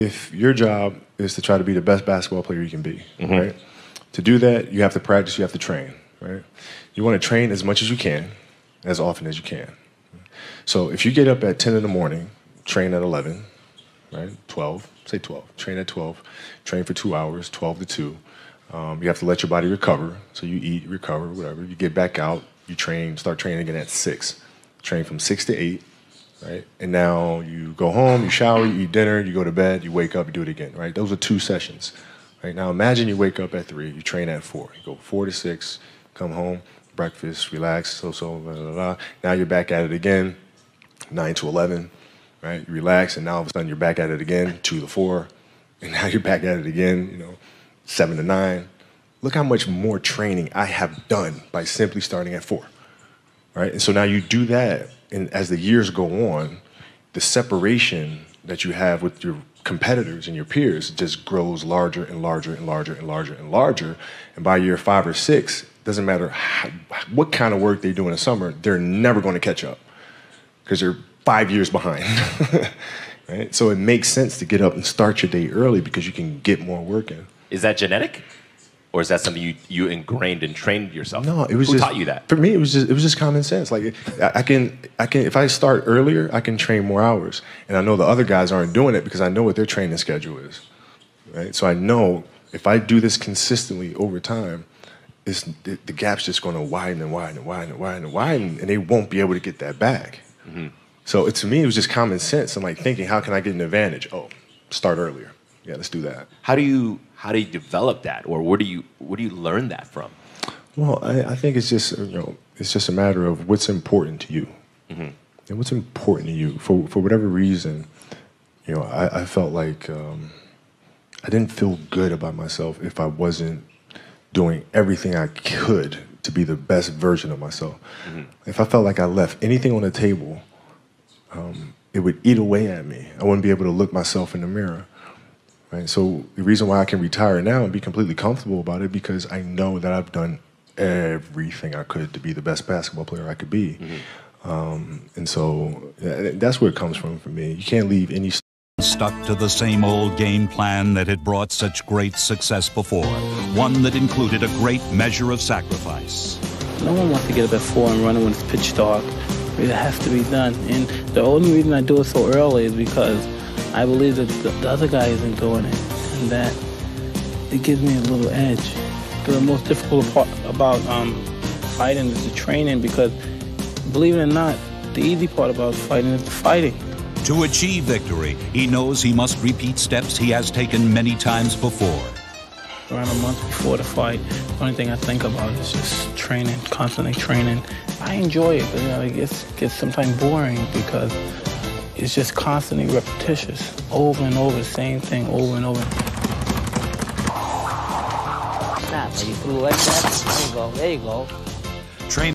If your job is to try to be the best basketball player you can be, right? To do that, you have to practice, you have to train, right? You want to train as much as you can, as often as you can. So if you get up at 10 in the morning, train at 11, right? 12, say 12, train at 12, train for 2 hours, 12 to 2. You have to let your body recover. So you eat, recover, whatever. You get back out, you train, start training again at 6. Train from 6 to 8, right? And now you go home, you shower, you eat dinner, you go to bed, you wake up, you do it again, right? Those are 2 sessions, right? Now imagine you wake up at 3, you train at 4. You go 4 to 6, come home, breakfast, relax, blah, blah, blah. Now you're back at it again, 9 to 11, right? You relax, and now all of a sudden you're back at it again, 2 to 4, and now you're back at it again, 7 to 9. Look how much more training I have done by simply starting at 4, right? And so now you do that, and as the years go on, the separation that you have with your competitors and your peers just grows larger and larger and larger and larger and larger. And by year 5 or 6, doesn't matter what kind of work they do in the summer, they're never going to catch up because they're 5 years behind. Right? So it makes sense to get up and start your day early because you can get more work in. Is that genetic? Or is that something you ingrained and trained yourself? No, it was Who taught you that? For me, it was just common sense. Like I can if I start earlier, I can train more hours, and I know the other guys aren't doing it because I know what their training schedule is, right? So I know if I do this consistently over time, the gap's just going to widen and widen and widen and widen and widen, and they won't be able to get that back. So to me, it was just common sense and like thinking, how can I get an advantage? Oh, start earlier. Yeah, let's do that. How do you develop that, or where do you learn that from? Well, I think it's just it's just a matter of what's important to you, and what's important to you for whatever reason. I felt like I didn't feel good about myself if I wasn't doing everything I could to be the best version of myself. If I felt like I left anything on the table, it would eat away at me. I wouldn't be able to look myself in the mirror. Right? So the reason why I can retire now and be completely comfortable about it because I know that I've done everything I could to be the best basketball player I could be. And so that's where it comes from for me. You can't leave any... Stuck to the same old game plan that had brought such great success before. One that included a great measure of sacrifice. No one wants to get up at 4 and run when it's pitch dark. It has to be done. And the only reason I do it so early is because I believe that the other guy isn't doing it, and that it gives me a little edge. The most difficult part about fighting is the training, because believe it or not, the easy part about fighting is the fighting. To achieve victory, he knows he must repeat steps he has taken many times before. Around a month before the fight, the only thing I think about is just training, constantly training. I enjoy it, but it gets sometimes boring because it's just constantly repetitious, over and over, the same thing, over and over. Snap, you flew like that, there you go, there you go. Train